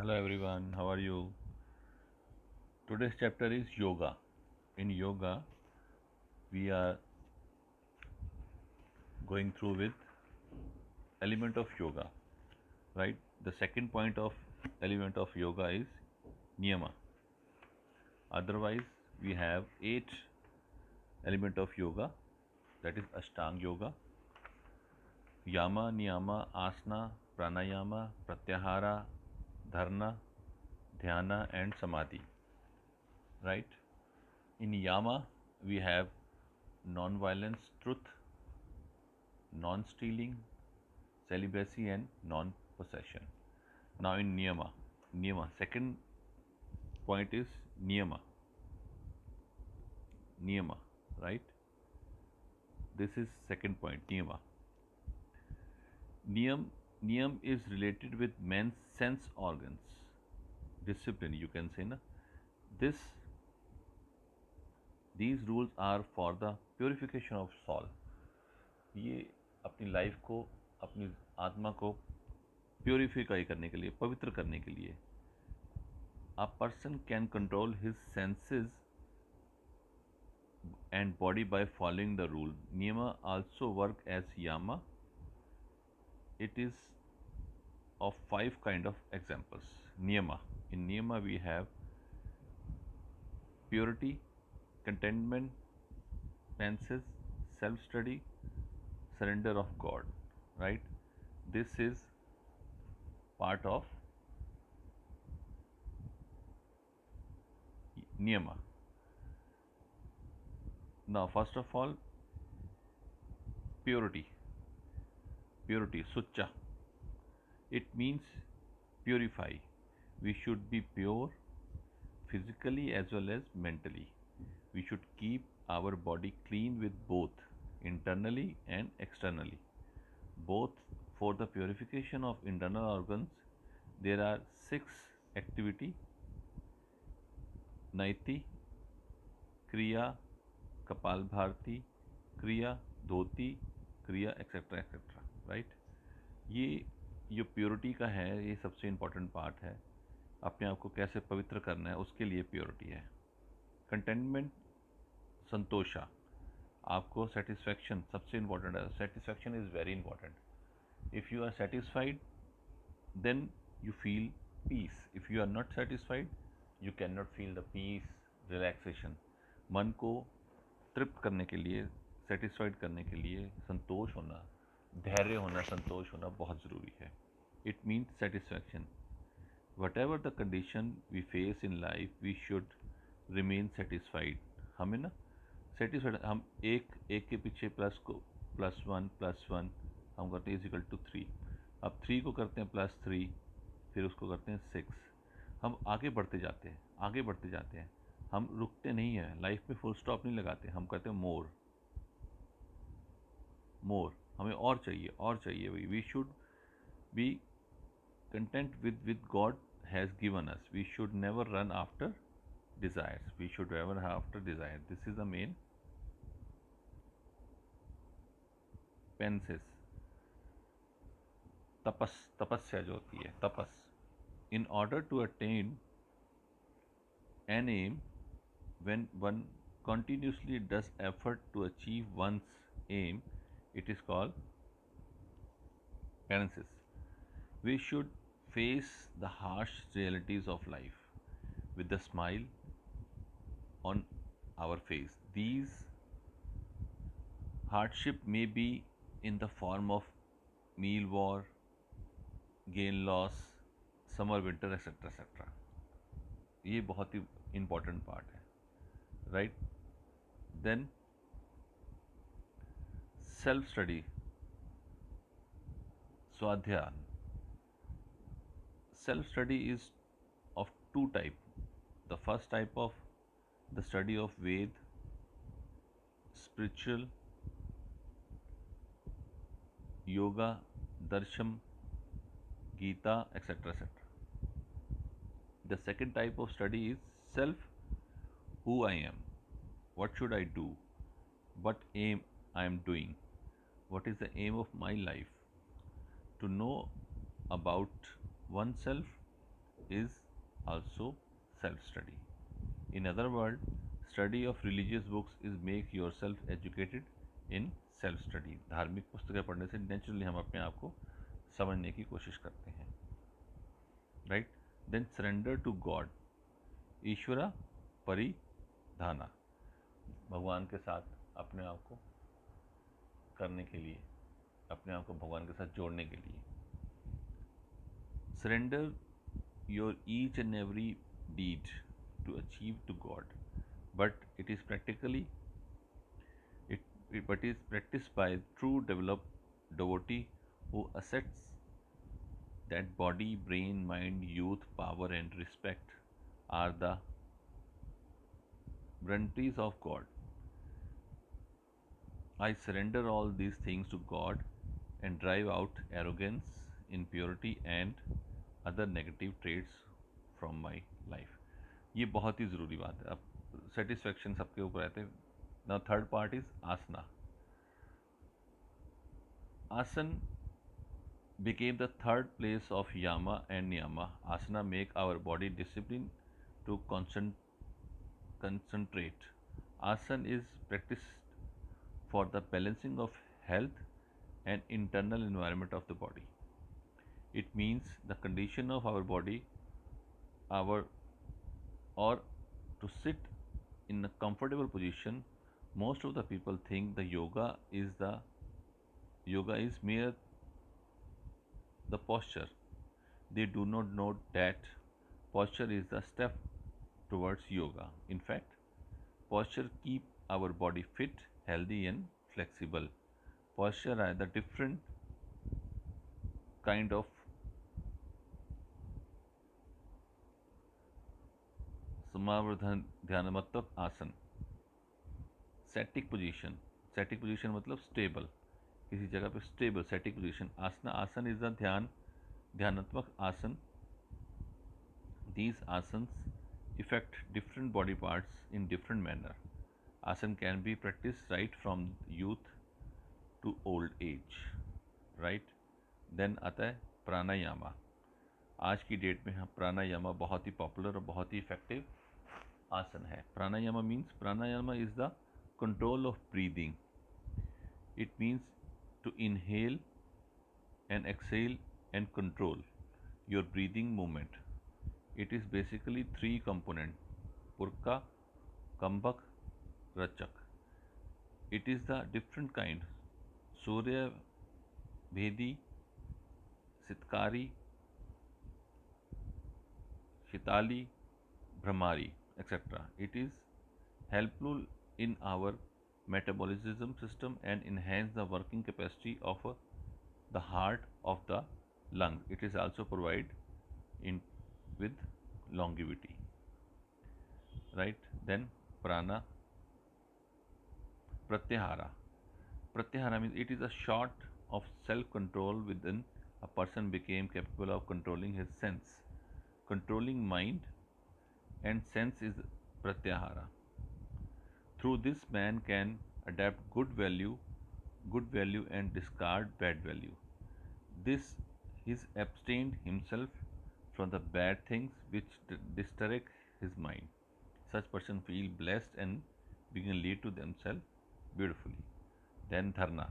Hello everyone, how are you? Today's chapter is yoga. In yoga, we are going through with element of yoga, right? The second point of element of yoga is niyama. Otherwise, we have eight element of yoga, that is Ashtanga yoga, yama, niyama, asana, pranayama, pratyahara, dharana, dhyana, and samadhi, right? In yama, we have non-violence, truth, non-stealing, celibacy, and non-possession. Now in niyama. Second point is niyama, right? This is second point, niyama. Niyam is related with men's sense organs. Discipline, you can say, na. This These rules are for the purification of soul. ये अपनी life को, अपनी आत्मा को purify करने के लिए, पवित्र करने के लिए. A person can control his senses and body by following the rule. Niyama also work as yama. It is of five kind of examples. Niyama. In niyama we have purity, contentment, penses, self-study, surrender of God. Right? This is part of niyama. Now, first of all, purity. Purity, sucha. It means purify. We should be pure physically as well as mentally. We should keep our body clean with both internally and externally. Both for the purification of internal organs, there are six activity: Naiti, Kriya, Kapalbharti, Kriya, Dhoti, Kriya, etc. etc. Right? ये जो purity का है, ये सबसे important part है. अपने आप को कैसे पवित्र करना है, उसके लिए प्योरिटी है. कंटेनमेंट, संतोषा. आपको सेटिस्फैक्शन सबसे इम्पोर्टेंट है. Satisfaction is very important. If you are satisfied, then you feel peace. If you are not satisfied, you can not feel the peace, relaxation. मन को तृप्त करने के लिए, सेटिस्फाइड करने के लिए संतोष होना, धैर्य होना, संतोष होना बहुत ज़रूरी है. It means satisfaction. Whatever the condition we face in life, we should remain satisfied. हमें ना सेटिस्फाइड, हम एक के पीछे प्लस को +1 हम करते हैं इजिकल टू 3. अब 3 को करते हैं +3, फिर उसको करते हैं 6. हम आगे बढ़ते जाते हैं, आगे बढ़ते जाते हैं. हम रुकते नहीं हैं, लाइफ में फुल स्टॉप नहीं लगाते. हम कहते हैं मोर मोर. हमें और चाहिए, और चाहिए. We should be content with God has given us. We should never run after desires. We should never have after desire. This is the main penses. तपस्या जो होती है, तपस. In order to attain an aim, when one continuously does effort to achieve one's aim, it is called penances. We should face the harsh realities of life with a smile on our face. These hardship may be in the form of meal war, gain loss, summer winter, etc. etc. ये बहुत ही important part है. Right? Then self study, स्वाध्याय. Self study is of two type. The first type of the study of Ved, spiritual, yoga, darshan, Gita, etc. etc. The second type of study is self, who I am, what should I do, what aim I am doing, what is the aim of my life. To know about oneself, is also self-study. In other words, study of religious books is make yourself educated in self study. धार्मिक पुस्तकें पढ़ने से naturally हम अपने आप को समझने की कोशिश करते हैं, right. Then surrender to God, ईश्वरा परिधाना, भगवान के साथ अपने आप को करने के लिए, अपने आप को भगवान के साथ जोड़ने के लिए. Surrender your each and every deed to achieve to God, but it is practically but is practiced by true developed devotee who accepts that body, brain, mind, youth, power, and respect are the guarantees of God. I surrender all these things to God and drive out arrogance, impurity, and other negative traits from my life. ये बहुत ही ज़रूरी बात है. अब satisfaction सबके ऊपर रहते हैं. नाउ थर्ड पार्ट इज आसना. आसन became the third place of yama and niyama. Asana make our body discipline to concentrate. Asana is practiced for the balancing of health and internal environment of the body. It means the condition of our body, our or to sit in a comfortable position. Most of the people think the yoga is mere the posture. They do not know that posture is the step towards yoga. In fact, posture keep our body fit, healthy, and flexible. Posture are the different kind of समावर्धन ध्यानात्मक आसन. सेटिक position. सेटिक position मतलब stable, किसी जगह पे stable. सेटिक position. आसना, आसन is the ध्यानात्मक आसन. These asanas affect different body parts in different manner. Asan can be practiced right from youth to old age, right? Then आता है प्राणायामा. आज की डेट में हम प्राणायामा बहुत ही पॉपुलर और बहुत ही इफेक्टिव आसन है. Pranayama means, pranayama is the control of breathing. It means to inhale and exhale and control your breathing movement. It is basically three component: purka, kambak, rachak. It is the different kind: surya, bhedi, sitkari, shitali, brahmari, etc. It is helpful in our metabolism system and enhance the working capacity of the heart of the lung. It is also provide in with longevity, right? Then prana, pratyahara. Pratyahara means it is a sort of self control within a person became capable of controlling his sense. Controlling mind and sense is pratyahara. Through this man can adapt good value and discard bad value. This is abstained himself from the bad things which distract his mind. Such person feel blessed and begin lead to themselves beautifully. Then dharna.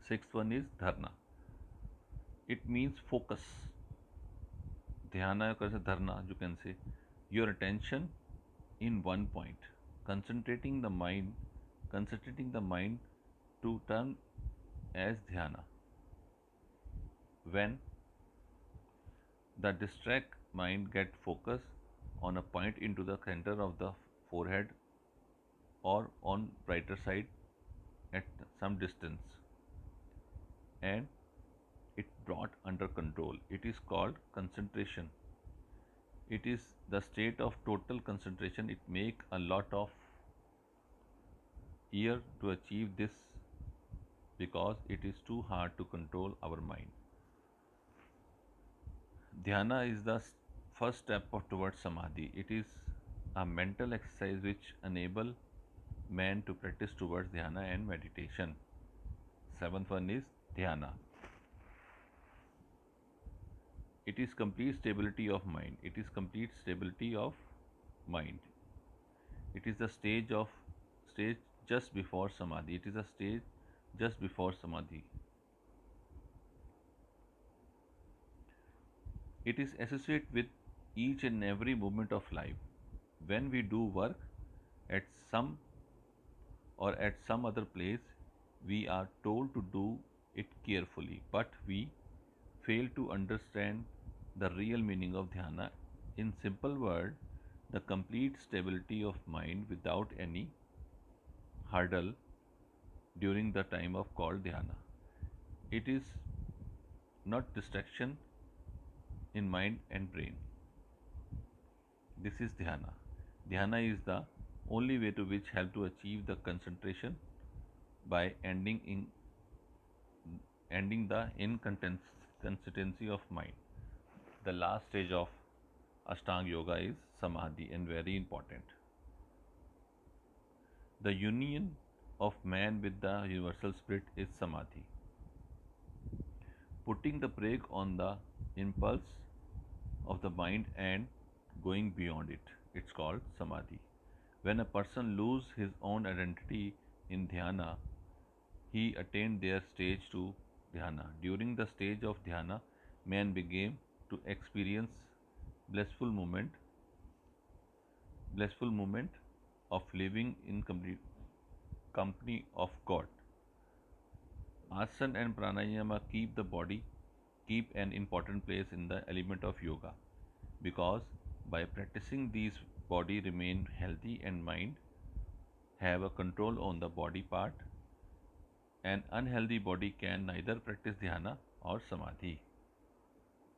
Sixth one is dharna. It means focus. Dhyana ka dharna, you can say your attention in one point, concentrating the mind to turn as dhyana. When the distract mind get focus on a point into the center of the forehead or on brighter side at some distance, and it brought under control. It is called concentration. It is the state of total concentration. It make a lot of year to achieve this because it is too hard to control our mind. Dhyana is the first step towards samadhi. It is a mental exercise which enable man to practice towards dhyana and meditation. Seventh one is dhyana. It is complete stability of mind. It is complete stability of mind. It is the stage just before samadhi. It is a stage just before samadhi. It is associated with each and every moment of life. When we do work at some or at some other place, we are told to do it carefully, but we fail to understand the real meaning of dhyana. In simple word, the complete stability of mind without any hurdle during the time of called dhyana. It is not distraction in mind and brain. This is dhyana. Dhyana is the only way to which help to achieve the concentration by ending the inconsistency of mind. The last stage of Ashtanga Yoga is Samadhi and very important. The union of man with the universal spirit is Samadhi. Putting the brake on the impulse of the mind and going beyond it. It's called Samadhi. When a person loses his own identity in dhyana, he attained their stage to dhyana. During the stage of dhyana, man began to experience blissful moment, blissful moment of living in complete company of God. Asana and pranayama keep an important place in the element of yoga because by practicing these body remain healthy and mind have a control on the body part. An unhealthy body can neither practice dhyana or samadhi.